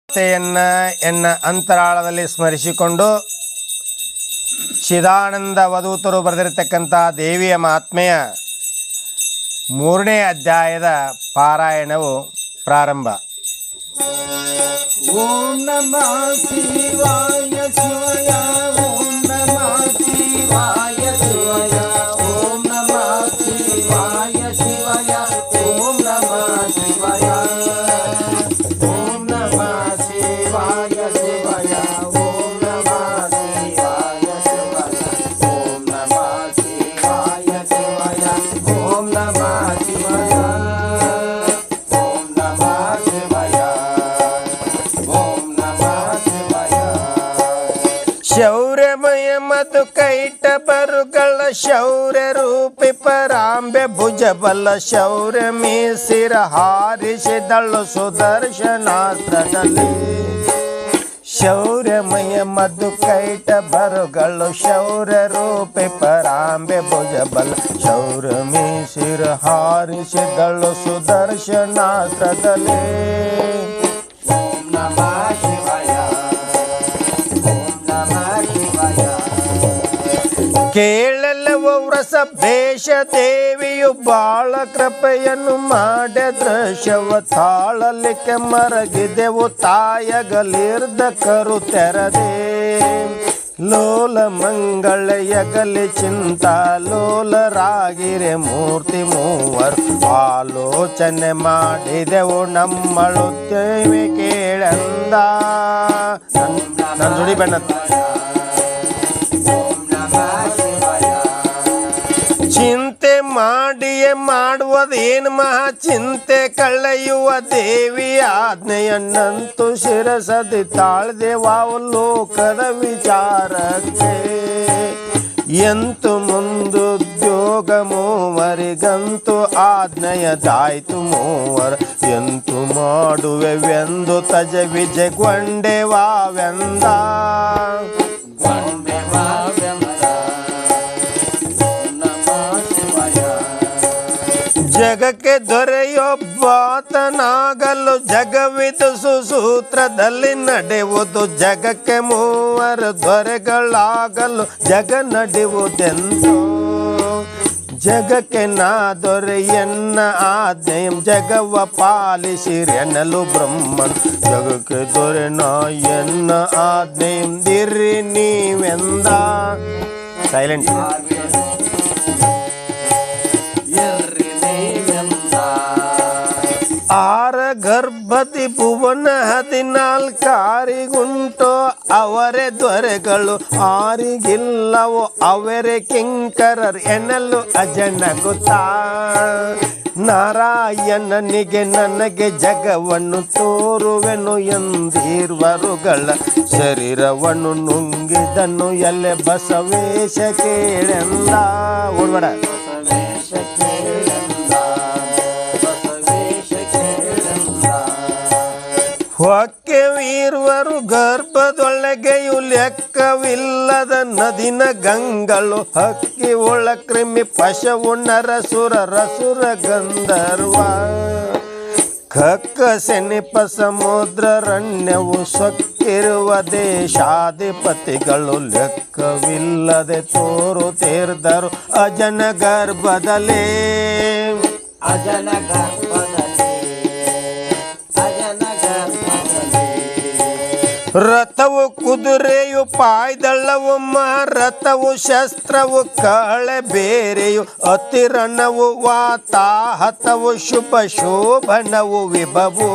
ಎನ್ನ ಅಂತರಾಳದಲ್ಲಿ ಸ್ಮರಿಸಿಕೊಂಡು ಚಿದಾನಂದ ಅವಧೂತರು ಬರೆದಿರತಕ್ಕಂಥ ದೇವಿಯ ಮಹಾತ್ಮೆಯ 3ನೇ ಅಧ್ಯಾಯದ ಪಾರಾಯಣವು ಪ್ರಾರಂಭ. ಓಂ ನಮಃ ಶಿವಾಯ ಶಿವಾಯ ಓಂ ನಮಃ ಶಿವಾಯ ಶಿವಾಯ ಓಂ ನಮಃ ಶಿವಾಯ ಶಿವಾಯ ಓಂ ನಮಃ ಶಿವಾಯ ಓಂ ನಮಃ ಶಿವಾಯ ಶಿವಾಯ ಓಂ ನಮಃ ಶಿವಾಯ ಶಿವಾಯ ಓಂ ನಮಃ ಶಿವಾಯ ಶಿವಾಯ ಓಂ ನಮಃ ಶಿವಾಯ ಓಂ ನಮಃ ಶಿವಾಯ ಶೌರ್ಯಮಯ ಮಧು ಕೈಟ ಬರುಗಳ ಶೌರ್ಯ ರೂಪಿ ಪರಾಂಬೆ ಭುಜಬಲ ಶೌರ್ಯ ಮೀಸಿರ ಹಾರಿಸಿದಳು ಸುದರ್ಶನಾಸ್ತ್ರದಲ್ಲಿ. ಶೌರ್ಯಮಯ ಮಧು ಕೈಟ ಬರುಗಳು ಶೌರ್ಯ ರೂಪಿ ಪರಾಂಬೆ ಭುಜಬಲ ಶೌರ್ಯ ಮೀಸಿರ ಹಾರಿಸಿದಳು ಸುದರ್ಶನಾಸ್ತ್ರದಲ್ಲಿ. ಓಂ ನಮಃ ಶಿವಾಯ ಕೇಳಲವ ವ್ರಸ ಭೇಷ ದೇವಿಯು ಬಾಳ ಕೃಪೆಯನ್ನು ಮಾಡ ದೃಶ್ಯವ ತಾಳಲಿಕ್ಕೆ ಮರಗಿದೆವು ತಾಯಗಲಿರ್ದ ಕರು ತೆರದೆ. ಲೋಲ ಮಂಗಳಯಗಲಿ ಚಿಂತ ಲೋಲರಾಗಿರೆ ಮೂರ್ತಿ ಮೂವರು ಆಲೋಚನೆ ಮಾಡಿದೆವು ನಮ್ಮಳು ದೇವಿ ಕೇಳಂದ. ನನ್ನ ಜೋಡಿ ಬಣ್ಣ ಚಿಂತೆ ಮಾಡಿಯೇ ಮಾಡುವುದೇನು ಮಹಾ ಚಿಂತೆ ಕಳೆಯುವ ದೇವಿ ಆಜ್ಞೆಯನ್ನಂತೂ ಶಿರಸದಿ ತಾಳ್ದೆವಾವು ಲೋಕದ ವಿಚಾರಕ್ಕೆ. ಎಂತು ಮುಂದುದ್ಯೋಗ ಮೂವರಿಗಂತೂ ಆಜ್ಞೆಯದಾಯ್ತು ಮೂವರು ಎಂತು ಮಾಡುವೆವೆಂದು ತಜ ವಿಜಯಗೊಂಡೆವಾವೆಂದ. ಜಗಕ್ಕೆ ದೊರೆಯೊಬ್ಬಾತನಾಗಲು ಜಗವಿದು ಸುಸೂತ್ರದಲ್ಲಿ ನಡೆಯುವುದು. ಜಗಕ್ಕೆ ಮೂವರು ದೊರೆಗಳಾಗಲು ಜಗ ನಡೆಯುವುದೆಂದು. ಜಗಕ್ಕೆ ನಾ ದೊರೆಯನ್ನ ಆಜ್ಞೆಯಂ ಜಗವ ಪಾಲಿಸಿರೆನ್ನಲು ಬ್ರಹ್ಮನ್. ಜಗಕ್ಕೆ ದೊರೆ ನಾ ಎನ್ನ ಆಜ್ಞೆಯಂ ದಿರ್ರಿ ನೀವೆಂದ. ಸೈಲೆಂಟ್. ಆರ ಗರ್ಭದಿ ಭುವನ 14 ಅವರೇ ದೊರೆಗಳು ಆರಿಗಿಲ್ಲವೋ ಅವರೇ ಕಿಂಕರರ್ ಎನ್ನಲು ಅಜನಗುತ್ತಾ. ನಾರಾಯಣನಿಗೆ ನನಗೆ ಜಗವನ್ನು ತೋರುವೆನು ಎಂದಿರುವರುಗಳ ಶರೀರವನ್ನು ನುಂಗಿದನು ಎಲೆ ಬಸವೇಶ ಕೇಳೆಂದ. ಓಡ್ಬೇಡ. ಹೊಕ್ಕೆ ವೀರ್ವರು ಗರ್ಭದೊಳಗೆಯು ಲೆಕ್ಕವಿಲ್ಲದ ನದಿನ ಗಂಗಳು ಹಕ್ಕಿ ಒಳ ಕ್ರಿಮಿ ಪಶವು ನರಸುರ ರಸುರ ಗಂಧರ್ವ. ಕಕ್ಕ ಸೆನಿಪ ಸಮುದ್ರರಣ್ಯವು ಸೊಕ್ಕಿರುವ ದೇಶಾಧಿಪತಿಗಳು ಲೆಕ್ಕವಿಲ್ಲದೆ ತೋರುತ್ತಿರ್ದರು ಅಜನ ಗರ್ಭದಲ್ಲೇ. ಅಜನ ಗರ್ಭದಲ್ಲಿ ರಥವು ಕುದುರೆಯು ಪಾಯ್ದಳವು ಮಹಾರಥವು ಶಸ್ತ್ರವು ಕಳೆ ಬೇರೆಯು ಅತಿರಣವು ವಾತಾಹತವು ಶುಭ ಶೋಭನವು ವಿಭವು.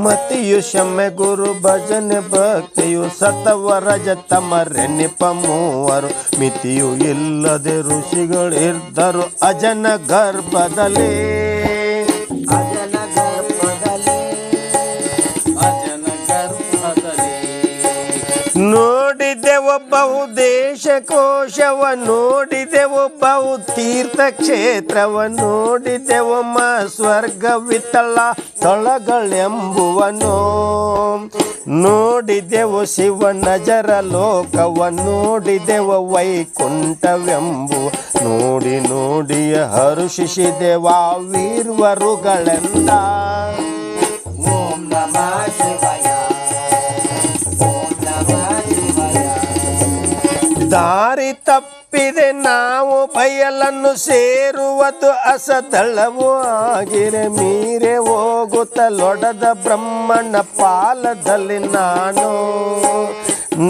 ಮತಿಯು ಶಮೆ ಗುರು ಭಜನೆ ಭಕ್ತಿಯು ಸತವ ರಜತಮರೆನಿಪ ಮೂವರು ಮಿತಿಯು ಇಲ್ಲದೆ ಋಷಿಗಳಿರ್ದರು ಅಜನ ಗರ್ಭದಲ್ಲಿ. ನೋಡಿದೆವು ಬಹು ದೇಶ ಕೋಶವ ನೋಡಿದೆವು ಬಹು ತೀರ್ಥ ಕ್ಷೇತ್ರವ ನೋಡಿದೆವು ಸ್ವರ್ಗ ವಿತಳ ತೊಳಗಳೆಂಬುವನು. ನೋಡಿದೆವು ಶಿವನಜರ ಲೋಕವ ನೋಡಿದೆವು ವೈಕುಂಠವೆಂಬುವ ನೋಡಿ ನೋಡಿಯ ಹರುಷಿಸಿದೆವ ವೀರ್ವರುಗಳೆಂದ. ಓಂ ನಮಃ ಶಿವಾಯ ದಾರಿ ತಪ್ಪಿದೆ ನಾವು ಬಯಲನ್ನು ಸೇರುವುದು ಅಸದಳವು ಆಗಿರೆ ಮೀರೆ ಹೋಗುತ್ತಲೊಡದ ಬ್ರಹ್ಮನ ಪಾಲದಲ್ಲಿ ನಾನು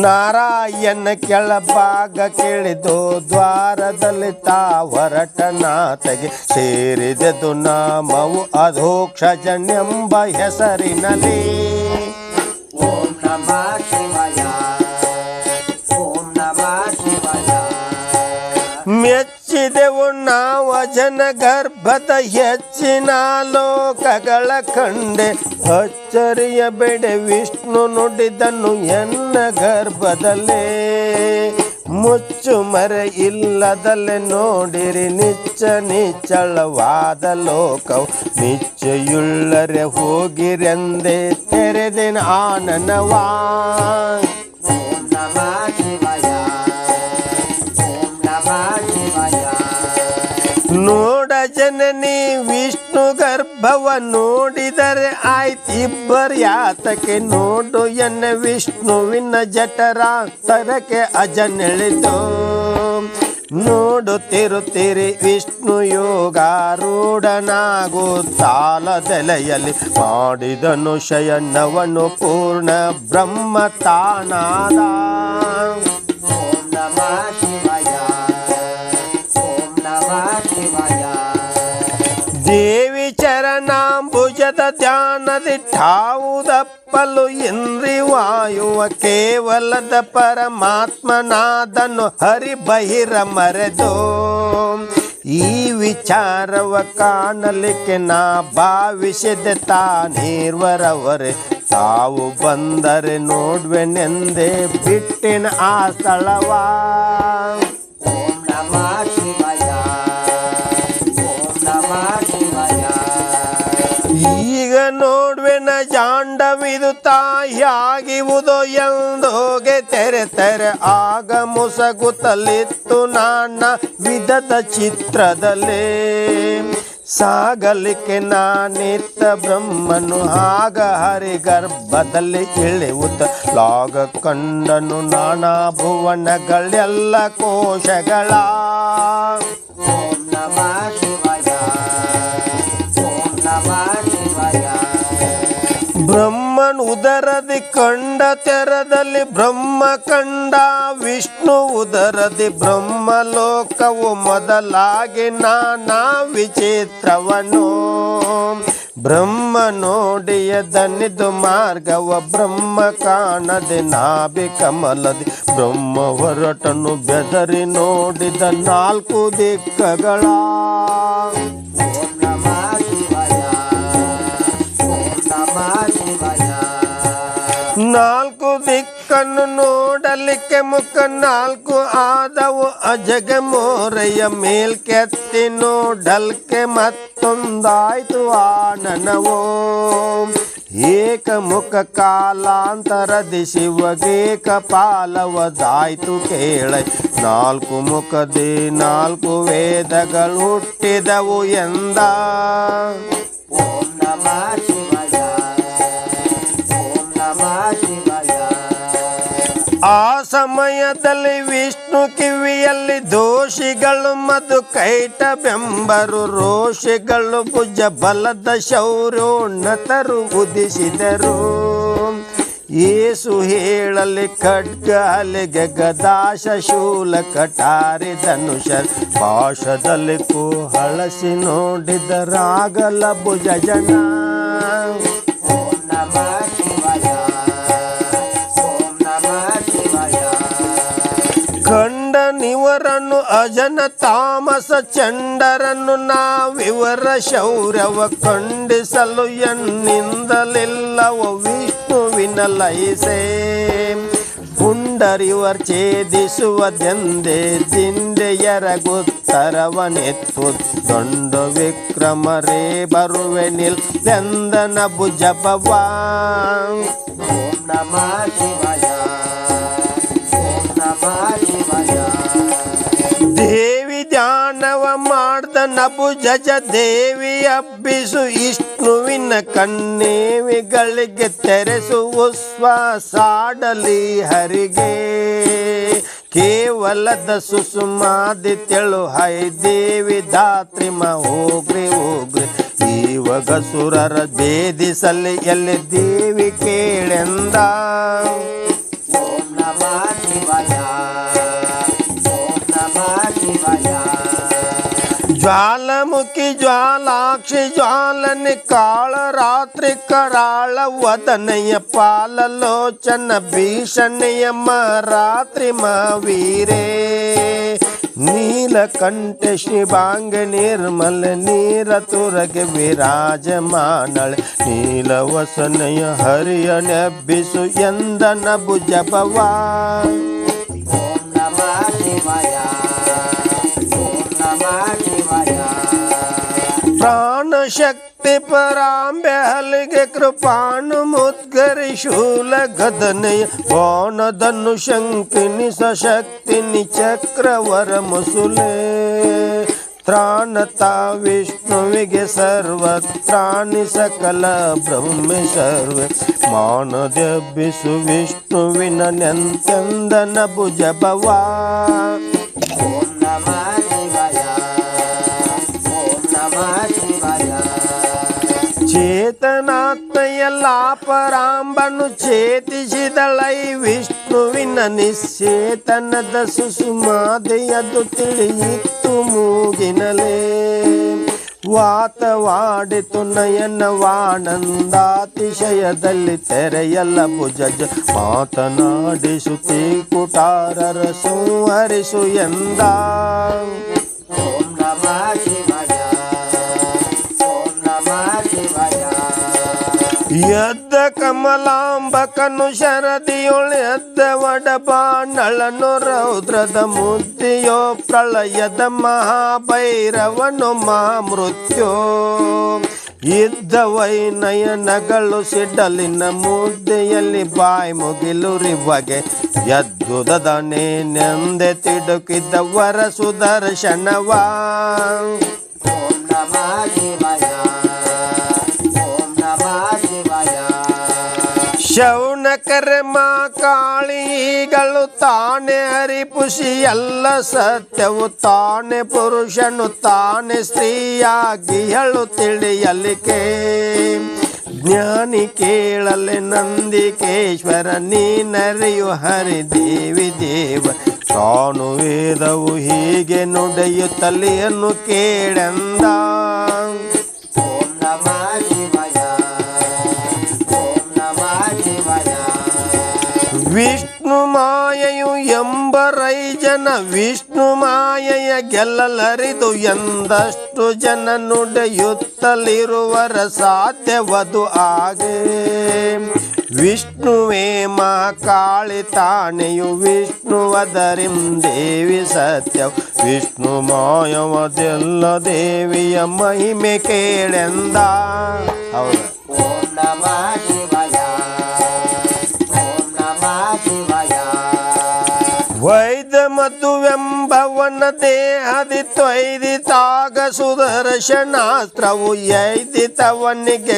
ನಾರಾಯಣ ಕೆಳಭಾಗ ಕೇಳಿದು ದ್ವಾರದಲ್ಲಿ ತಾ ಹೊರಟನಾತಗೆ ಸೇರಿದೆದು ನಾಮವು ಅಧೋಕ್ಷಜನೆಂಬ ಹೆಸರಿನಲ್ಲಿ. ಓಂ ನಮಃ ಶಿವಾಯ, ಓಂ ನಮಃ ಶಿವಾಯ. ಮೆಚ್ಚಿದೆವು ನಾವು ಜನ ಗರ್ಭದ ಹೆಚ್ಚಿನ ಲೋಕಗಳ ಕಂಡೆ ಅಚ್ಚರಿಯ ಬೆಡೆ ವಿಷ್ಣು ನುಡಿದನು ಎನ್ನ ಗರ್ಭದಲ್ಲೇ ಮುಚ್ಚು ಮರೆ ಇಲ್ಲದಲ್ಲೇ ನೋಡಿರಿ ನಿಚ್ಚಳವಾದ ಲೋಕವು ನಿಚ್ಚಯುಳ್ಳರೆ ಹೋಗಿರೆಂದೇ ತೆರೆದಿನ ಆನನವಾ. ಓಂ ನಮಃ ಶಿವಾಯ, ಓಂ ನಮಃ ಶಿವಾಯ. ನೋಡ ಜನನಿ ವಿಷ್ಣು ಗರ್ಭವ ನೋಡಿದರೆ ಆಯ್ತಿಬ್ಬರು ಯಾತಕ್ಕೆ ನೋಡು ಎನ್ನ ವಿಷ್ಣುವಿನ ಜಠರಾಂತರಕ್ಕೆ ಅಜನೆಳೆದು ನೋಡುತ್ತಿರುತ್ತೀರಿ ವಿಷ್ಣು ಯೋಗಾರೂಢನಾಗು ತಾಲದೆಲೆಯಲ್ಲಿ ಮಾಡಿದನು ಶಯನವನು ಪೂರ್ಣ ಬ್ರಹ್ಮ ತಾನಾದ. ಓಂ ನಮಃ ಶಿವಾಯ, ಓಂ ನಮಃ ಶಿವಾಯ. ದೇವಿ ಚರಣಾಂಬುಜದ ಧ್ಯಾನದಿಟ್ಟಾವುದಪ್ಪಲು ಇಂದ್ರಿ ವಾಯುವ ಕೇವಲದ ಪರಮಾತ್ಮನಾದನು ಹರಿ ಬಹಿರ ಮರೆದು ಈ ವಿಚಾರವ ಕಾಣಲಿಕ್ಕೆ ನಾ ಭಾವಿಸಿದೆ ತಾನಿರ್ವರವರೆ ತಾವು ಬಂದರೆ ನೋಡ್ವೆನೆಂದೇ ಬಿಟ್ಟಿನ ಆ ಸ್ಥಳವಾ. ಓಂ ನಮಃ ಶಿವಾಯ, ಓಂ ನಮಃ ಶಿವಾಯ. ಈಗ ನೋಡ್ವೆನ ಜಾಂಡವಿದು ತಾಯಿಯಾಗಿವುದೋ ಎಂದೋಗೆ ತೆರೆ ಆಗ ಮುಸಗುತ್ತಲಿತ್ತು ನಾನ ವಿಧದ ಚಿತ್ರದಲ್ಲಿ ಸಾಗಲಿಕ್ಕೆ ನಾನಿತ್ತ ಬ್ರಹ್ಮನು ಆಗ ಹರಿ ಗರ್ಭದಲ್ಲಿ ಇಳಿಯುತ್ತ ಲಾಗ ಕಂಡನು ನಾನಾ ಭುವನಗಳೆಲ್ಲ ಕೋಶಗಳ. ಓಂ ನಮಃ ಶಿವಾಯ, ಓಂ ನಮಃ ಶಿವಾಯ. ಬ್ರಹ್ಮನ್ ಉದರದಿ ಕಂಡ ತೆರದಲ್ಲಿ ಬ್ರಹ್ಮ ಕಂಡ ವಿಷ್ಣು ಉದರದಿ ಬ್ರಹ್ಮಲೋಕವು ಮೊದಲಾಗಿ ನಾನಾ ವಿಚಿತ್ರವನು ಬ್ರಹ್ಮ ನೋಡಿಯ ದನಿದು ಮಾರ್ಗವ ಬ್ರಹ್ಮ ಕಾಣದೆ ನಾಭಿ ಕಮಲದಿ ಬ್ರಹ್ಮ ಹೊರಟನು ಬೆದರಿ ನೋಡಿದ ನಾಲ್ಕು ದಿಕ್ಕಗಳ. ಓಂ ನಮಃ ಶಿವಾಯ, ಓಂ ನಮಃ ಶಿವಾಯ. ನಾಲ್ಕು ದಿಕ್ಕನ್ನು ನೋಡಲಿಕ್ಕೆ ಮುಖ ನಾಲ್ಕು ಆದವು ಅಜಗ ಮೋರೆಯ ಮೇಲ್ಕೆತ್ತಿ ನೋಡಲ್ಕೆ ಮತ್ತೊಂದಾಯ್ತು ಆನನವೋ ಏಕಮುಖ ಕಾಲಾಂತರದಿ ಶಿವಗೇಕ ಪಾಲವದಾಯ್ತು ಕೇಳ ನಾಲ್ಕು ಮುಖದಿ ನಾಲ್ಕು ವೇದಗಳು ಹುಟ್ಟಿದವು ಎಂದ. ಓಂ ನಮಃ ಶಿವಾಯ, ಓಂ ನಮಃ ಶಿವಾಯ. ಆ ಸಮಯದಲ್ಲಿ ವಿಷ್ಣು ಕಿವಿಯಲ್ಲಿ ದೋಷಿಗಳು ಮಧು ಕೈಟ ಬೆಂಬರು ರೋಷಿಗಳು ಭುಜ ಬಲದ ಶೌರ್ಯೋನ್ನತರು ಉದಿಸಿದರು. ಏಸು ಹೇಳಲಿ ಖಡ್ಗ ಅಲೆಗೆ ಗದಾಶ ಶೂಲ ಕಟಾರಿ ಧನುಷ ಪಾಶದಲ್ಲಿ ಹಳಸಿ ನೋಡಿದರಾಗಲ ಭುಜ ಜನ. ಓಂ ನಮಃ ಶಿವಾಯ, ಓಂ ನಮಃ ಶಿವಾಯ. ಕಂಡ ನಿವರನ್ನು ಅಜನ ತಾಮಸ ಚಂಡರನ್ನು ನಾವಿವರ ಶೌರ್ಯವ ಖಂಡಿಸಲು ಎನ್ನಿಂದಲಿಲ್ಲವ ವಿಷ್ಣುವಿನ ಲೈಸೆ ಪುಂಡರಿವರ್ ಛೇದಿಸುವುದೆಂದೇ ದಿಂಡೆಯರಗುತ್ತರವನೆತ್ತು ದೊಂಡು ವಿಕ್ರಮರೇ ಬರುವೆ ನಿಲ್ಲೆಂದನ ಭುಜಬವ. ಓಂ ನಮಃ ಶಿವಾಯ, ಓಂ ನಮಃ ಶಿವಾಯ. ದೇವಿ ಧ್ಯಾನವ ಮಾಡ್ದ ನಭುಜಜ ದೇವಿ ಹಬ್ಬಿಸು ವಿಷ್ಣುವಿನ ಕಣ್ಣೇವಿಗಳಿಗೆ ತೆರೆಸು ಉಸ್ವಾಸಾಡಲಿ ಹರಿಗೆ ಕೇವಲದ ಸುಸುಮಾದಿ ತೆಳು ಹೈ ದೇವಿ ಧಾತ್ರಿ ಹೋಗ್ರಿ ಹೋಗ್ರಿ ಇವಾಗ ಸುರರ ಭೇದಿಸಲಿ ಎಲ್ಲಿ ದೇವಿ ಕೇಳೆಂದ ಓಂ ನಮಃ ಶಿವಾಯ ಓಂ ನಮಃ ಶಿವಾಯ ಜ್ವಾಲಮುಖಿ ಜ್ವಾಲಾಕ್ಷಿ ಜ್ವಾಲನೆ ಕಾಳ ರಾತ್ರಿ ಕರಾಳ ವದನಯ ಪಾಲಲೋಚನ ಭೀಷಣೆಯ ರಾತ್ರಿ ವೀರೇ ನೀಲಕಂಠ ಶಿವಾಂಗ ನಿರ್ಮಲ ನೀರ ತುರಗೆ ವಿರಾಜಮಾನಳೆ ನೀಲವಸನಯ ಹರಿಯ ನೆಬ್ಬಿಸು ಎಂದನ ಭುಜಭವಾ ಓಂ ನಮಃ ಶಿವಾಯ ಓಂ ನಮಃ ಶಿವಾಯ ಪ್ರಾಣ ಶಕ್ತಿ ಪರಾಂಬೆ ಹಲಿಗೆ ಕೃಪಾನು ಮುದ್ಗರಿ ಶೂಲ ಗದನಯ ಬಾಣದನ್ನು ಶಂಕಿನಿ ಸಶಕ್ತಿನಿ ಚಕ್ರವರ ಮುಸುಲೆ ತ್ರಾಣತಾ ವಿಷ್ಣುವಿಗೆ ಸರ್ವತ್ರಾಣಿ ಸಕಲ ಬ್ರಹ್ಮೆ ಸರ್ವೆ ಮಾನದೆಬ್ಬಿಸು ವಿಷ್ಣುವಿನ ನೆಂತೆಂದನ ಭುಜಭವಾ ಓಂ ನಮಃ ಶಿವಾಯ ಓಂ ನಮಃ ಶಿವಾಯ ಚೇತನಾತ್ಮೆಯಲ್ಲ ಪರಾಂಬನು ಚೇತಿಸಿದಳೈ ವಿಷ್ಣುವಿನ ನಿಶ್ಚೇತನದ ಸುಸುಮಾದೆಯದು ತಿಳಿಯಿತು ಮೂಗಿನಲೇ ವಾತವಾಡಿತು ನಯನವಾನಂದಾತಿಶಯದಲ್ಲಿ ತೆರೆಯಲ್ಲ ಭುಜಜ ಮಾತನಾಡಿಸುತ್ತಿ ಕುಟಾರರ ಸಂಹರಿಸು ಎಂದ ಓಂ ನಮಃ ಶಿವಾಯ ಓಂ ನಮಃ ಶಿವಾಯ ಎದ್ದ ಕಮಲಾಂಬಕನು ಶರದಿಯೊಳು ಎದ್ದ ವಡಬಾಣಳನು ರೌದ್ರದ ಮುದ್ದಿಯೋ ಪ್ರಳಯದ ಮಹಾಭೈರವನು ಮಹಾಮೃತ್ಯೋ ಇದ್ದ ವೈನಯನಗಳು ಸಿಡಲಿನ ಮುದ್ದೆಯಲ್ಲಿ ಬಾಯಿ ಮುಗಿಲುರಿ ಬಗೆ ಎದ್ದುದನೆ ನೆಂದೆ ತಿಡುಕಿದ್ದ ವರ ಸುದರ್ಶನವಾ ಓಂ ನಮಃ ಶಿವಾಯ ಓಂ ನಮಃ ಶಿವಾಯ ಶೌನಕರ ಮಾ ಕಾಳಿಗಳು ತಾನೆ ಹರಿಪುಷಿ ಎಲ್ಲ ಸತ್ಯವು ತಾನೆ ಪುರುಷನು ತಾನೆ ಸ್ತ್ರೀಯಾಗಿ ಹೇಳು ತಿಳಿಯಲಿಕೆ ಜ್ಞಾನಿ ಕೇಳಲೆ ನಂದಿಕೇಶ್ವರ ನೀನರಿಯು ಹರಿದೇವಿ ದೇವ ತಾನು ವೇದವು ಹೀಗೆ ನುಡಿಯುತ್ತಲಿಯನ್ನು ಕೇಳೆಂದ ಓಂ ನಮಃ ಶಿವಾಯ ಓಂ ನಮಃ ಶಿವಾಯ ವಿಷ್ಣು ಮಾಯೆಯು ಎಂಬರೈ ಜನ ವಿಷ್ಣು ಮಾಯೆಯ ಗೆಲ್ಲಲರಿದು ಎಂದಷ್ಟು ಜನ ನುಡಿಯುತ್ತಲಿರುವರ ಸಾಧ್ಯವದು ಹಾಗೆ ವಿಷ್ಣುವೇ ಮಾ ಕಾಳಿ ತಾಣೆಯು ವಿಷ್ಣುವದರಿಂ ದೇವಿ ಸತ್ಯ ವಿಷ್ಣು ಮಾಯವದೆಲ್ಲ ದೇವಿಯ ಮಹಿಮೆ ಕೇಳೆಂದ ಹೌದು ಓಂ ನಮಃ ಶಿವಾಯ ಓಂ ನಮಃ ಶಿವಾಯ ವೈದ್ಯ ಮಧುವೆಂಬವನ ದೇಹದಿ ತೊಯ್ದಿತಾಗ ಸುದರ್ಶನಾಸ್ತ್ರವು ಎಯ್ದಿತವನಿಗೆ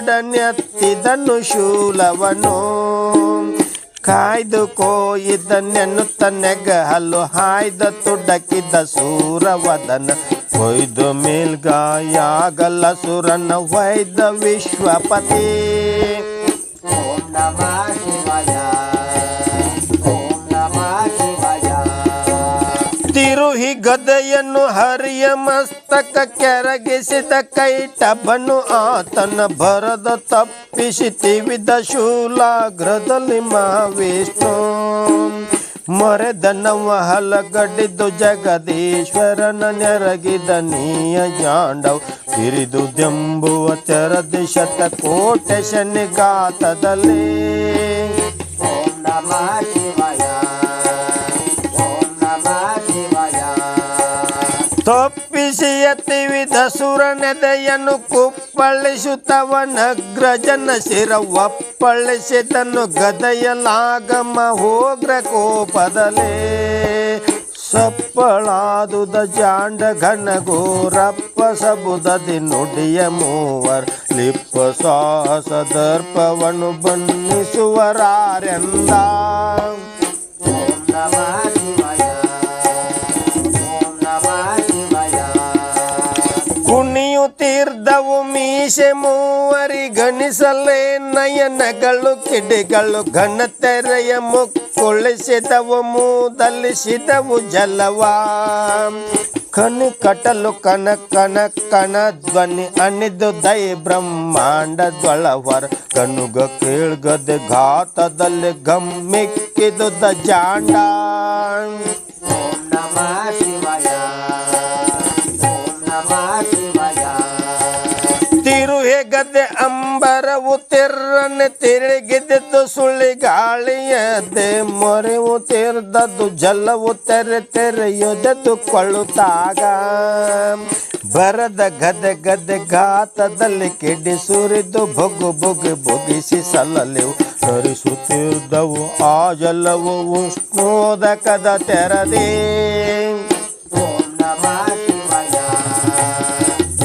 ಕೋಪದೊಡನೆತ್ತಿದನು ಶೂಲವನು ಕಾಯ್ದು ಕೋಯಿದನೆನ್ನುತ್ತ ನೆಗಹಲ್ಲು ಹಾಯ್ದ ತುಡಕಿದ್ದ ಸೂರವದನ ಕೊಯ್ದು ಮೇಲ್ಗಾಯಾಗಲ್ಲ ಸುರನ ವೈದ್ಯ ವಿಶ್ವಪತಿ ಓಂ ನಮಃ ಶಿವಾಯ ಓಂ ನಮಃ ಶಿವಾಯ ತಿರುಹಿ ಗದೆಯನ್ನು ಹರಿಯ ಮಸ್ತಕ ಕೆರಗಿಸಿದ ಕೈಟಬನು ಆತನ ಭರದ ತಪ್ಪಿಸಿ ತಿವಿದ ಶೂಲಾಗ್ರದಲ್ಲಿ ಮಹಾವಿಷ್ಣು ಮರೆದನವ ಹಲಗಡಿದ್ದು ಜಗದೀಶ್ವರನ ನೆರಗಿದ ನೀಯ ಜಾಂಡವ್ ಹಿರಿದು ದೆಂಬುವ ತೆರದಿ ಶತಕೋಟೆ ಶನಿಗಾತದಲ್ಲಿ ಓಂ ನಮಃ ಶಿವಾಯ ಓಂ ನಮಃ ಶಿವಾಯ ತಪ್ಪಿಸಿ ಎತ್ತಿವಿದ ಸುರನೆದೆಯನ್ನು ಕುಪ್ಪಳಿಸುತ್ತವನಗ್ರಜನ ಶಿರ ಒಪ್ಪಳಿಸಿದನು ಗದೆಯಲಾಗಮ ಹೋಗ್ರ ಕೋಪದಲೇ ಸಪ್ಪಳಾದುದ ಜಾಂಡ ಘನಘೋರಪ್ಪ ಸಬುದದಿ ನುಡಿಯ ಮೂವರ್ ಲಿಪ್ಪ ಸಾಹಸ ದರ್ಪವನ್ನು ಬಣ್ಣಿಸುವರಾರೆಂದ ಓಂ ನಮಃ ಶಿವಾಯ ಓಂ ನಮಃ ಶಿವಾಯ ಕುಣಿಯುತ್ತಿರ್ದವು ಮೀಸೆ ಮೂವರಿ ಗಣಿಸಲೇ ನಯನಗಳು ಕಿಡಿಗಳು ಘನತೆರೆಯ ಮುಕ್ಕುಳಿಸಿದವು ಮೂದಲಿಸಿದವು ಜಲವಾ ಕಣಿ ಕಟಲು ಕನ ಕನ ಕಣ ಧ್ವನಿ ಅಣಿದು ದೈ ಬ್ರಹ್ಮಾಂಡದೊಳವರ ಕನುಗ ಕೇಳ್ಗದೆ ಘಾತದಲ್ಲಿ ಗಮ್ಮಿಕ್ಕಿದು ದ ಜಾಂಡ ಓಂ ನಮಃ ಶಿವಾಯ ಓಂ ನಮಃ ಶಿವಾಯ ತಿರುಹೆ ಗದೆ ಅಂಬರವು ತಿರ್ರನೆ ತಿರುಗಿದ್ದು ಸುಳಿ ಗಾಳಿಯದೆ ಮೊರೆವು ತಿರ್ದದ್ದು ಜಲವು ತೆರೆಯೊದೆದು ಕೊಳ್ಳುತ್ತಾಗ ಬರದ ಗದೆ ಗದೆ ಘಾತದಲ್ಲಿ ಕಿಡಿ ಸುರಿದು ಬೊಗ್ಗು ಬೊಗ್ಗು ಬೊಗಿಸಿ ಸಲ್ಲಲೆವು ಹರಿಸುತ್ತಿದ್ದವು ಆ ಜಲವು ಉಷ್ಣೋದಕದ ತೆರದೇ ಓಂ ನಮಃ ಶಿವಾಯ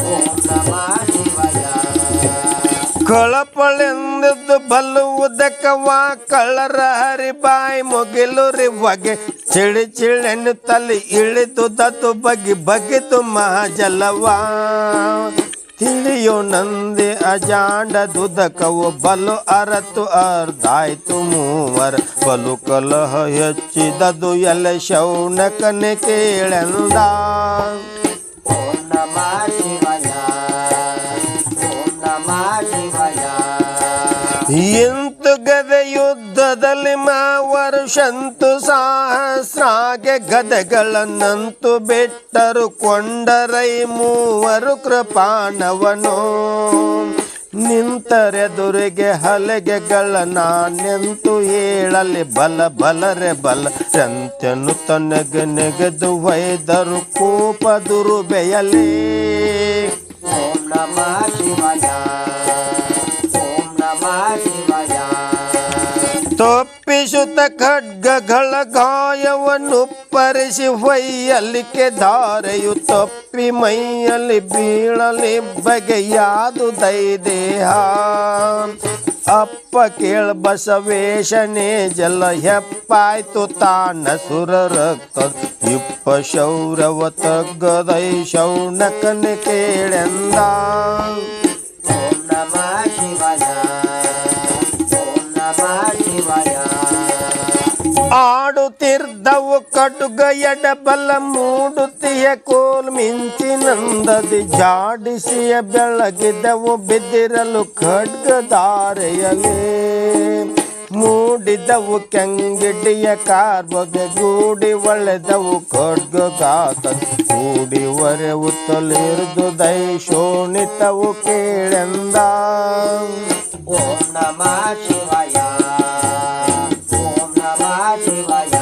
ಓಂ ನಮಃ ಶಿವಾಯ ಕಳಪಳೆಂದದ್ದು ಬಲ್ಲುವುದಕ್ಕವಾ ಕಳ್ಳರ ಹರಿಬಾಯಿ ಮುಗಿಲು ಹೊಗೆ ಚಿಳಿ ಚಿಳೆನ್ನು ತಲೆ ಇಳಿದು ದತ್ತು ಬಗಿ ಬಗಿದು ಮಹಾಜಲವಾ ತಿಳಿಯೋ ನಂದಿ ಅಜಾಂಡದುದಕವು ಬಲು ಅರತು ಅರ್ಧಾಯ್ತು ಮೂವರ ಬಲು ಕಲಹ ಹೆಚ್ಚಿದದು ಎಲೆ ಶೌನಕನೆ ಕೇಳೆಂದ ಓಂ ನಮಃ ಶಿವಾಯ ಓಂ ನಮಃ ಶಿವಾಯ ಇಂತು ಗದೆ ಯುದ್ಧದಲ್ಲಿ ಮಾವರು ಶಂತು ಸಹಸ್ರಾಗೆ ಗದೆಗಳನ್ನಂತೂ ಬಿಟ್ಟರು ಕೊಂಡರೈ ಮೂವರು ಕೃಪಾಣವನು ನಿಂತರೆದುರಿಗೆ ಹಲಗೆಗಳ ನಾನೆಂತು ಹೇಳಲಿ ಬಲ ಬಲರೆ ಬಲ ಎಂತೆನು ತನಗೆ ನೆಗೆದು ವೈದರು ಕೋಪ ದುರುಬೆಯಲಿ ಓಂ ನಮಃ ಶಿವಾಯ ಓಂ ನಮಃ ಶಿವಾಯ ತಪ್ಪಿಸುತ್ತ ಖಡ್ಗಗಳ ಗಾಯವನ್ನು ಪರಿಸಿ ಹೊಯ್ಯಲಿಕ್ಕೆ ಧಾರೆಯು ತಪ್ಪಿ ಮೈಯಲ್ಲಿ ಬೀಳಲಿ ಬಗೆಯಾದು ದೈದೇಹ ಅಪ್ಪ ಕೇಳ ಬಸವೇಶನೇ ಜಲ ಹೆಪ್ಪಾಯ್ತು ತಾನ ಸುರ ರಕ್ತ ಇಪ್ಪ ಶೌರವ ತಗ್ಗದೈ ಶೌನಕನೆ ಕೇಳೆಂದ ಓಂ ನಮಃ ಶಿವಾಯ ಓಂ ನಮಃ ಶಿವಾಯ ಆಡುತ್ತಿರ್ದವು ಕಟುಗ ಎಡಬಲ ಮೂಡುತ್ತಿಯ ಕೋಲ್ ಮಿಂಚಿನಂದದಿ ಜಾಡಿಸಿಯ ಬೆಳಗಿದವು ಬಿದ್ದಿರಲು ಖಡ್ಗದಾರೆಯಲೇ ಮೂಡಿದವು ಕೆಂಗಿಡಿಯ ಕಾರ್ಬಗೆ ಗೂಡಿ ಒಳೆದವು ಖಡ್ಗಗಾತ ಕೂಡಿವರೆ ಉತ್ತಲಿರ್ದು ದೈ ಶೋಣಿತವು ಕೇಳೆಂದ ಓಂ ನಮಃ ಶಿವಾಯ ಓಂ ನಮಃ ಶಿವಾಯ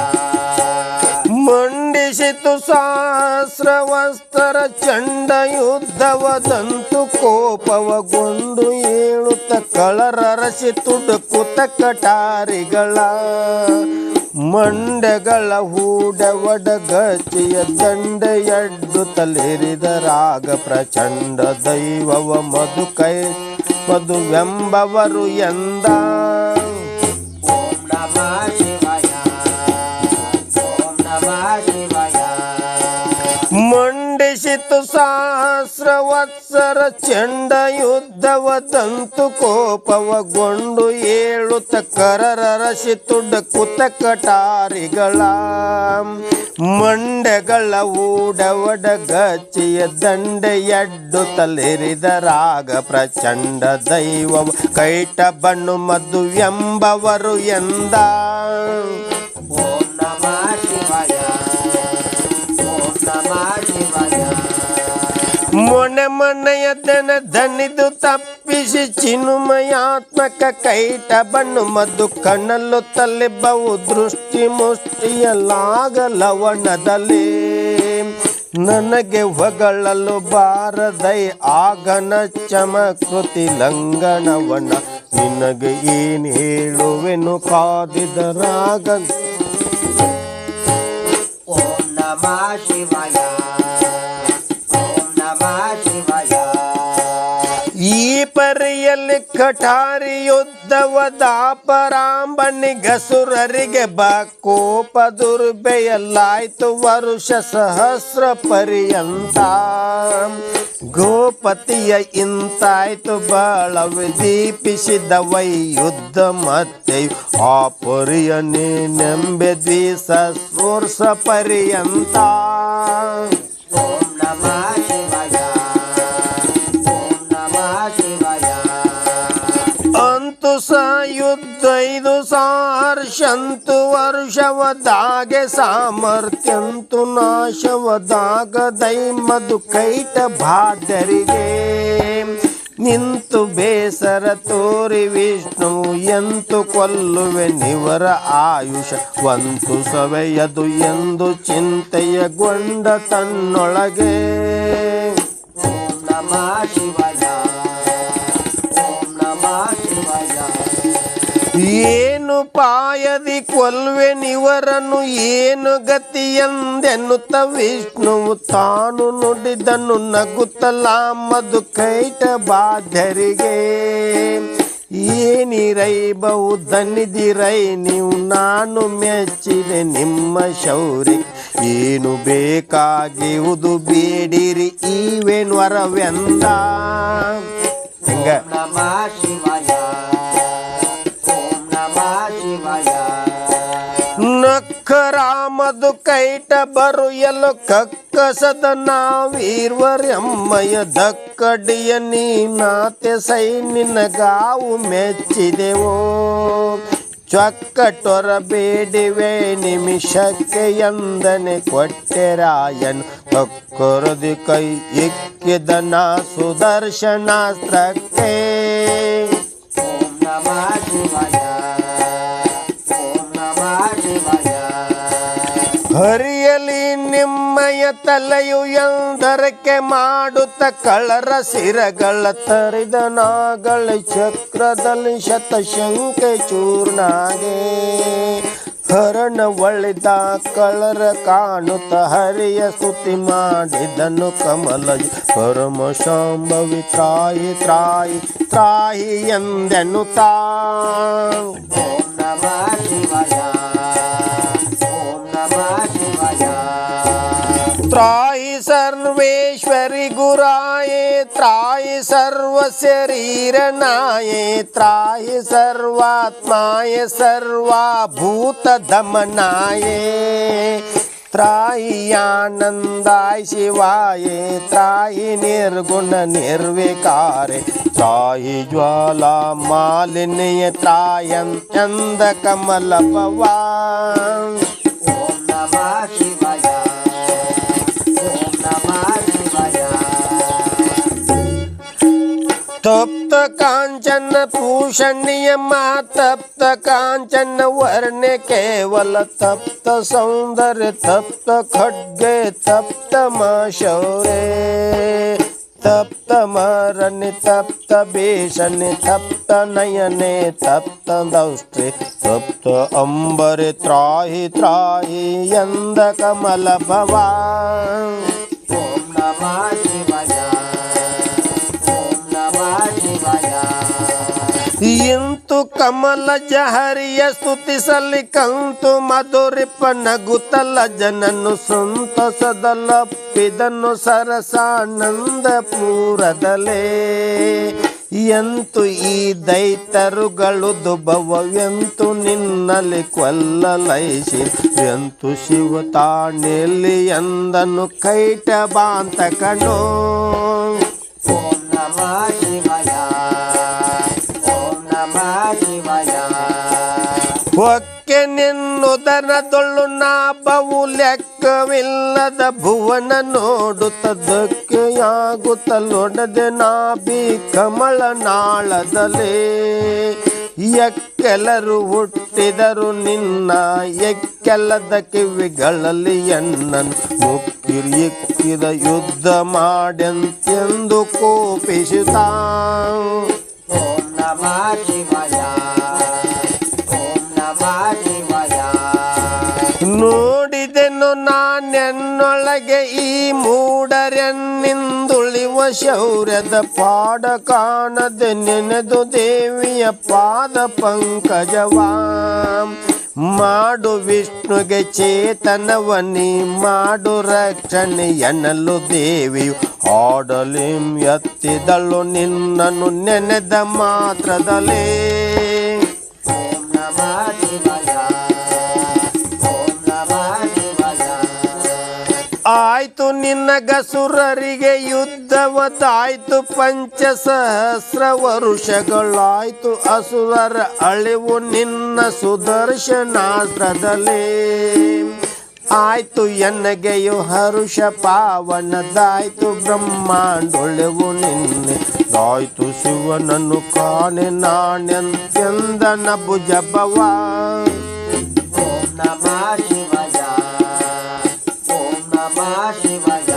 ಮಂಡಿಸಿತು ಸಹಸ್ರವಸ್ತರ ಚಂಡ ಯುದ್ಧವದಂತು ಕೋಪವಗೊಂಡು ಏಳುತ್ತ ಕಳರರಸಿ ತುಡುಕುತ್ತ ಕಟಾರಿಗಳ ಮಂಡೆಗಳ ಹೂಡವಡ ಗಚಿಯ ದಂಡೆಯಡ್ಡು ತಲೆರಿದರಾಗ ಪ್ರಚಂಡ ದೈವವ ಮಧುವೆಂಬವರು ಎಂದ ಓಂ ನಮಃ ಶಿವಾಯ ಓಂ ನಮಃ ಶಿವಾಯ ಮಂಡಿಸಿತು ಸಹಸ್ರವತ್ಸರ ಚಂಡ ಯುದ್ಧವದಂತು ಕೋಪವಗೊಂಡು ಏಳುತ್ತ ಕರರಸಿ ತುಡುಕುತ್ತ ಕಟಾರಿಗಳ ಮಂಡೆಗಳ ಊಡವಡ ಗಚಿಯ ದಂಡೆಯಡ್ಡು ತಲೆರಿದರಾಗ ಪ್ರಚಂಡ ದೈವವ ಕೈಟ ಬಣ್ಣು ಮಧುವೆಂಬವರು ಎಂದ ಓಂ ನಮಃ ಶಿವಾಯ ಓಂ ನಮಃ ಶಿವಾಯ ಮೊನೆ ಮನೆಯ ದನಿದು ತಪ್ಪಿಸಿ ಚಿನುಮಯಾತ್ಮಕ ಕೈಟ ಬಣ್ಣು ಮದ್ದು ಕಣ್ಣಲು ತಲೆ ಬಹು ದೃಷ್ಟಿ ಮುಷ್ಟಿಯಲಾಗಲವಣದಲ್ಲಿ ನನಗೆ ಹೊಗಳಲು ಬಾರದೈ ಆಗನ ಚಮಕೃತಿ ಲಂಘನವನ ನಿನಗೆ ಏನು ಹೇಳುವೆನು ಕಾದಿದರಾಗ ಓಂ ನಮಃ ಶಿವಾಯ ಓಂ ನಮಃ ಶಿವಾಯ ಈ ಪರಿಯಲ್ಲಿ ಕಠಾರಿ ಯುದ್ಧವ ದಾಪರಾಂಬನಿಗಸುರರಿಗೆ ಕೋಪ ದುರ್ಬೆಯಲ್ಲಾಯ್ತು ವರುಷ ಸಹಸ್ರ ಪರ್ಯಂತ. ಗೋಪತಿಯ ಇಂತಾಯ್ತು ಬಾಳವ ದೀಪಿಸಿದ ವೈ ಯುದ್ಧ ಮತ್ತೆ ಆ ಪರಿಯನೇ ನೆಂಬೆ ದ್ವಿಸಹಸ್ರ ಪರ್ಯಂತ. ಓಂ ನಮಃ ಶಿವಾಯ ಓಂ ನಮಃ ಶಿವಾಯ. ಅಂತು ಯುದ್ಧ 5 ಸಹರ್ಷಂತು ವರ್ಷವದಾಗೆ ಸಾಮರ್ಥ್ಯಂತು ನಾಶವದಾಗ ದೈಮದು ಕೈಟ ಬಾಧರಿಗೆ. ನಿಂತು ಬೇಸರ ತೋರಿ ವಿಷ್ಣು ಎಂತು ಕೊಲ್ಲುವೆ ನಿವರ ಆಯುಷ ವಂತು ಸವೆಯದು ಎಂದು ಚಿಂತೆಯಗೊಂಡ ತನ್ನೊಳಗೆ. ಓಂ ನಮಃ ಶಿವಾಯ ಓಂ ನಮಃ ಶಿವಾಯ. ಏನು ಪಾಯದಿ ಕೊಲ್ವೆ ನಿವರನು ಏನು ಗತಿಯೆಂದೆನ್ನುತ್ತ ವಿಷ್ಣುವು ತಾನು ನುಡಿದನು ನಗುತ್ತಲ ಮದು ಕೈಟ ಬಾಧ್ಯರಿಗೆ. ಏನಿರೈ ಬಹುದನಿದಿರೈ ನೀವು ನಾನು ಮೆಚ್ಚಿದೆ ನಿಮ್ಮ ಶೌರ್ಯ. ಏನು ಬೇಕಾಗಿವುದು ಬೇಡಿರಿ ಈವೇನ್ ವರವೆಂದ. ಹೆಂಗ ಓಂ ನಮಃ ಶಿವಾಯ ಓಂ ನಮಃ ಶಿವಾಯ. ನಕ್ಕರಾಮದು ಕೈಟ ಬರು ಎಲ್ಲೋ ಕಕ್ಕಸದ ನಾವೀರ್ವರ್ಯಮ್ಮಯ ದಕ್ಕಡಿಯ ನೀನಾತೆ ಸೈನಿನಗಾವು ಮೆಚ್ಚಿದೆವೋ. ಚೊಕ್ಕಟೊರ ಬೇಡಿವೆ ನಿಮಿಷಕ್ಕೆ ಎಂದನೆ ಕೊಟ್ಟೆರಾಯನ್ ಕಕ್ಕರದಿ ಕೈ ಇಕ್ಕಿದನ ಸುದರ್ಶನಾಸ್ತ್ರಕ್ಕೆ. ಓಂ ನಮಃ ಶಿವಾಯ ಓಂ ನಮಃ ಶಿವಾಯ. ಹರಿಯಲಿ ನಿಮ್ಮಯ ತಲೆಯು ಎಂದರಕ್ಕೆ ಮಾಡುತ್ತ ಕಳರ ಸಿರಗಳ ತರಿದ ನಾಗಳ ಚಕ್ರದಲ್ಲಿ ಶತಶಂಕೆ ಚೂರ್ಣಾಗೆ. ಹರಣ ಒಳಿದ ಕಳರ ಕಾಣುತ್ತ ಹರಿಯ ಸ್ತುತಿ ಮಾಡಿದನು ಕಮಲ ಪರಮ ಶಾಂಭವಿ ತ್ರಾಯಿ ತ್ರಾಯಿ ತ್ರಾಯಿ ಎಂದೆನ್ನುತ್ತಾ. ಓಂ ನಮಃ ಶಿವಾಯ ಓಂ ನಮಃ ಶಿವಾಯ. त्राहि सर्वेश्वरि गुराये त्राहि सर्वशरीरनाये त्राहि सर्वात्माय सर्वाभूतदमनाये त्राहि आनन्दाय शिवाय त्राहि निर्गुण निर्विकारे त्राहि ज्वाला मालिन्य त्रायन्त्यन्दकमलभवान्. ಓಂ ನಮಃ ಶಿವಾಯ ಓಂ ನಮಃ ಶಿವಾಯ. तप्त कांचन पूषणीय तप्त कांचन वर्ण केवल तप्त सौंदर्य तप्त खड्गे तप्त मशौरे तप्त मरनि तप्त भीषणि तप्त नयने तप्त दौष्ट्रे तप्त अंबरे त्राहि त्राहि यंद कमल भवान्. ಓಂ ನಮಃ ಶಿವಾಯ ಓಂ ನಮಃ ಶಿವಾಯ. ಇಂತು ಕಮಲ ಜಹರಿಯ ಸ್ತುತಿಸಲಿ ಕಂತು ಮಧುರಿಪ ನಗುತ್ತಲ ಜನನು ಸಂತಸದಲಪ್ಪಿದನು ಸರಸಾನಂದ ಪೂರದಲೇ. ಎಂತು ಈ ದೈತರುಗಳು ದುಭವವೆಂತು ನಿನ್ನಲಿ ಕೊಲ್ಲಲೈಸಿ ಎಂತು ಶಿವ ತಾಣೆಯಲ್ಲಿ ಎಂದನು ಕೈಟ ಬಾಂತಕನು. ಓಂ ನಮಃ ಶಿವಾಯ ಓಂ ನಮಃ ಶಿವಾಯ. ಒಕ್ಕೆ ನಿನ್ನುದರದೊಳ್ಳು ನಾ ಬಹು ಲೆಕ್ಕವಿಲ್ಲದ ಭುವನ ನೋಡುತ್ತದಕ್ಕೆಯಾಗುತ್ತಲೊಡದೆ ನಾಭಿ ಕಮಲ ನಾಳದಲೇ. ಎಕ್ಕೆಲರು ಹುಟ್ಟಿದರು ನಿನ್ನ ಎಕ್ಕೆಲ್ಲದ ಕಿವಿಗಳಲ್ಲಿ ಎನ್ನನ್ನು ಮುಕ್ಕಿರಿಕ್ಕಿದ ಯುದ್ಧ ಮಾಡೆಂತೆಂದು ಕೋಪಿಸುತ್ತಾ. ಓಂ ನಮಃ ಶಿವಾಯ ಓಂ ನಮಃ ಶಿವಾಯ. ನೋಡಿದೆ ಇದ್ದೆನು ನಾನೆನ್ನೊಳಗೆ ಈ ಮೂಢರೆನ್ನಿಂದುಳಿವ ಶೌರ್ಯದ ಪಾಡ ಕಾಣದೆ ನೆನೆದು ದೇವಿಯ ಪಾದ ಪಂಕಜವಾ ಮಾಡು ವಿಷ್ಣುಗೆ ಚೇತನವನಿ ಮಾಡು ರಕ್ಷಣೆ ಎನ್ನಲು ದೇವಿಯು ಹಾಡಲಿಂ ಎತ್ತಿದಳು ನಿನ್ನನ್ನು ನೆನೆದ ಮಾತ್ರದಲೇ. ಓಂ ನಮಃ ಶಿವಾಯ ಓಂ ನಮಃ ಶಿವಾಯ. ಆಯ್ತು ನಿನ್ನ ಗಸುರರಿಗೆ ಯುದ್ಧವದಾಯ್ತು ಪಂಚಸಹಸ್ರ ವರುಷಗಳಾಯ್ತು ಅಸುರರ ಅಳಿವು ನಿನ್ನ ಸುದರ್ಶನಾಸ್ತ್ರದಲೇ. ಆಯ್ತು ಎನ್ನಗೆಯು ಹರುಷ ಪಾವನದಾಯ್ತು ಬ್ರಹ್ಮಾಂಡೊಳೆವು ನಿನ್ನೆ ಆಯ್ತು ಶಿವನನ್ನು ಕಾಣೆ ನಾಣ್ಯಂತ್ಯಂದನ ಭುಜಬವ. ಓಂ ನಮಃ ಶಿವಾಯ ಓಂ ನಮಃ ಶಿವಾಯ.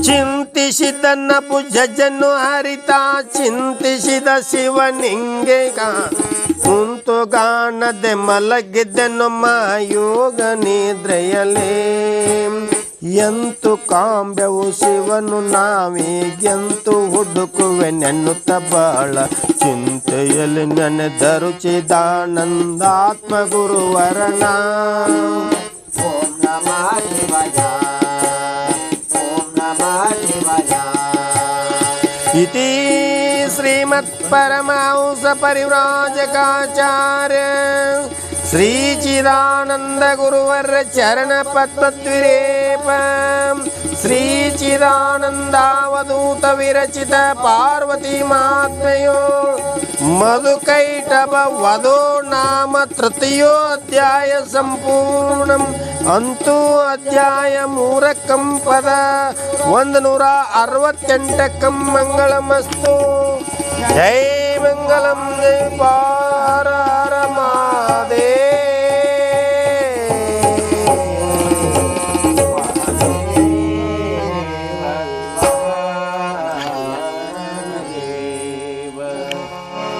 ಚಿಂತಿಸಿದನ ಭುಜಜನು ಹರಿತ ಚಿಂತಿಸಿದ ಶಿವನಿಂಗೆ ಕುಂತು ಗಾಣದೆ ಮಲಗಿದ್ದೆನು ಮಾಯೋಗ ನಿದ್ರೆಯಲೇ. ಎಂತು ಕಾಂಬೆವು ಶಿವನು ನಾವೀಗೆಂತು ಹುಡುಕುವೆ ನೆನ್ನುತ್ತ ಬಾಳ ಚಿಂತೆಯಲ್ಲಿ ನೆನೆದರು ಚಿದಾನಂದಾತ್ಮ ಗುರುವರಣ. ಓಂ ನಮಃ ಶಿವಾಯ ಓಂ ನಮಃ ಶಿವಾಯ. इति श्रीमत्परमहंस परिव्राजकाचार्य श्री चिदानंद गुरुवर चरण पद्मद्विरेप श्री चिदानंदावधूत विरचित पार्वती महात्म्यो मधुकैटभ वधो नाम तृतीयोऽध्याय संपूर्णम्. ಅಂತೂ ಅಧ್ಯಾಯ 3 ಪದ 168 ಮಂಗಳಮಸ್ತು. ಜೈ ಮಂಗಲಂ ಜೈ ಪಾರ